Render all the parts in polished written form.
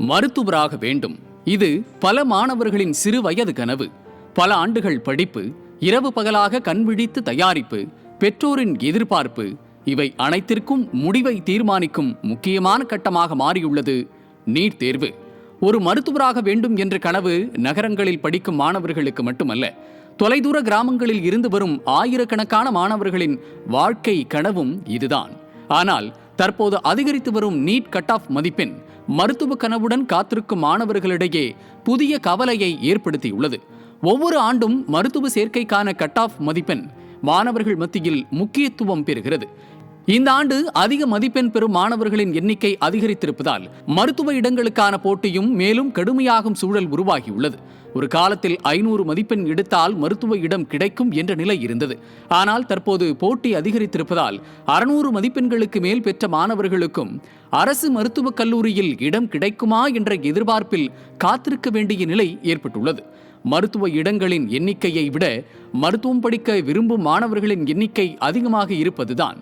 மருத்துவராக வேண்டும். இது பல மாணவர்களின் சிறு வயது கனவு. பல ஆண்டுகள் படிப்பு, இரவு பகலாக கண்விழித்து தயாரிப்பு, பெற்றோரின் எதிர்பார்ப்பு, இவை அனைத்திற்கும் முடிவை தீர்மானிக்கும் முக்கியமான கட்டமாக மாறியுள்ளது நீட் தேர்வு. ஒரு மருத்துவராக வேண்டும் என்ற கனவு நகரங்களில் படிக்கும் மாணவர்களுக்கு மட்டுமல்ல, தொலைதூர கிராமங்களில் இருந்து வரும் ஆயிரக்கணக்கான மாணவர்களின் வாழ்க்கை கனவும் இதுதான். ஆனால் தற்போது அதிகரித்து வரும் நீட் கட் ஆஃப் மதிப்பெண் மருத்துவ கனவுடன் காத்திருக்கும் மாணவர்களிடையே புதிய கவலையை ஏற்படுத்தியுள்ளது. ஒவ்வொரு ஆண்டும் மருத்துவ சேர்க்கைக்கான கட் ஆஃப் மதிப்பெண் மாணவர்கள் மத்தியில் முக்கியத்துவம் பெறுகிறது. இந்த ஆண்டு அதிக மதிப்பெண் பெறும் மாணவர்களின் எண்ணிக்கை அதிகரித்திருப்பதால் மருத்துவ இடங்களுக்கான போட்டியும் மேலும் கடுமையாகும் சூழல் உருவாகியுள்ளது. ஒரு காலத்தில் 500 மதிப்பெண் எடுத்தால் மருத்துவ இடம் கிடைக்கும் என்ற நிலை இருந்தது. ஆனால் தற்போது போட்டி அதிகரித்திருப்பதால் 600 மதிப்பெண்களுக்கு மேல் பெற்ற மாணவர்களுக்கும் அரசு மருத்துவக் கல்லூரியில் இடம் கிடைக்குமா என்ற எதிர்பார்ப்பில் காத்திருக்க வேண்டிய நிலை ஏற்பட்டுள்ளது. மருத்துவ இடங்களின் எண்ணிக்கையை விட மருத்துவம் படிக்க விரும்பும் மாணவர்களின் எண்ணிக்கை அதிகமாக இருப்பதுதான்.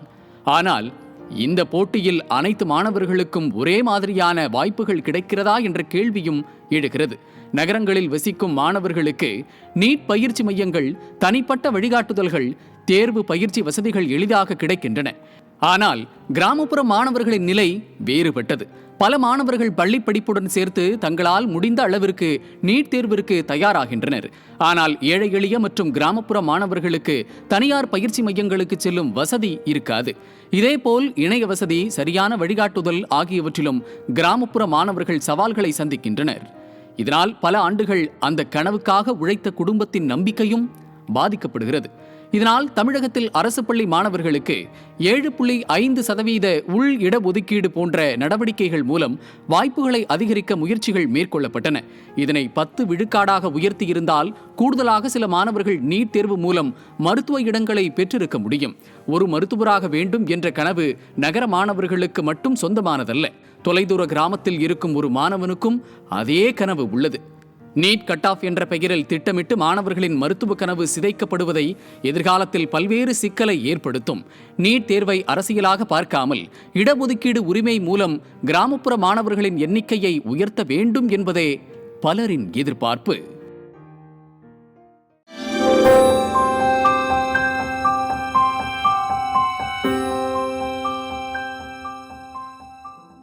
ஆனால் இந்த போட்டியில் அனைத்து மாணவர்களுக்கும் ஒரே மாதிரியான வாய்ப்புகள் கிடைக்கிறதா என்ற கேள்வியும் எழுகிறது. நகரங்களில் வசிக்கும் மாணவர்களுக்கு நீட் பயிற்சி மையங்கள், தனிப்பட்ட வழிகாட்டுதல்கள், தேர்வு பயிற்சி வசதிகள் எளிதாக கிடைக்கின்றன. ஆனால் கிராமப்புற மாணவர்களின் நிலை வேறுபட்டது. பல மாணவர்கள் பள்ளி படிப்புடன் சேர்த்து தங்களால் முடிந்த அளவிற்கு நீட் தேர்விற்கு தயாராகின்றனர். ஆனால் ஏழை எளிய மற்றும் கிராமப்புற மாணவர்களுக்கு தனியார் பயிற்சி மையங்களுக்கு செல்லும் வசதி இருக்காது. இதேபோல் இணைய வசதி, சரியான வழிகாட்டுதல் ஆகியவற்றிலும் கிராமப்புற மாணவர்கள் சவால்களை சந்திக்கின்றனர். இதனால் பல ஆண்டுகள் அந்த கனவுக்காக உழைத்த குடும்பத்தின் நம்பிக்கையும் பாதிக்கப்படுகிறது. இதனால் தமிழகத்தில் அரசு பள்ளி மாணவர்களுக்கு 7.5% உள் இடஒதுக்கீடு போன்ற நடவடிக்கைகள் மூலம் வாய்ப்புகளை அதிகரிக்க முயற்சிகள் மேற்கொள்ளப்பட்டன. இதனை 10 விழுக்காடாக உயர்த்தியிருந்தால் கூடுதலாக சில மாணவர்கள் நீட் தேர்வு மூலம் மருத்துவ இடங்களை பெற்றிருக்க முடியும். ஒரு மருத்துவராக வேண்டும் என்ற கனவு நகர மாணவர்களுக்கு மட்டும் சொந்தமானதல்ல. தொலைதூர கிராமத்தில் இருக்கும் ஒரு மாணவனுக்கும் அதே கனவு உள்ளது. நீட் கட் ஆஃப் என்ற பெயரில் திட்டமிட்டு மாணவர்களின் மருத்துவ கனவு சிதைக்கப்படுவதை எதிர்காலத்தில் பல்வேறு சிக்கலை ஏற்படுத்தும். நீட் தேர்வை அரசியலாக பார்க்காமல் இடஒதுக்கீடு உரிமை மூலம் கிராமப்புற மாணவர்களின் எண்ணிக்கையை உயர்த்த வேண்டும் என்பதே பலரின் எதிர்பார்ப்பு.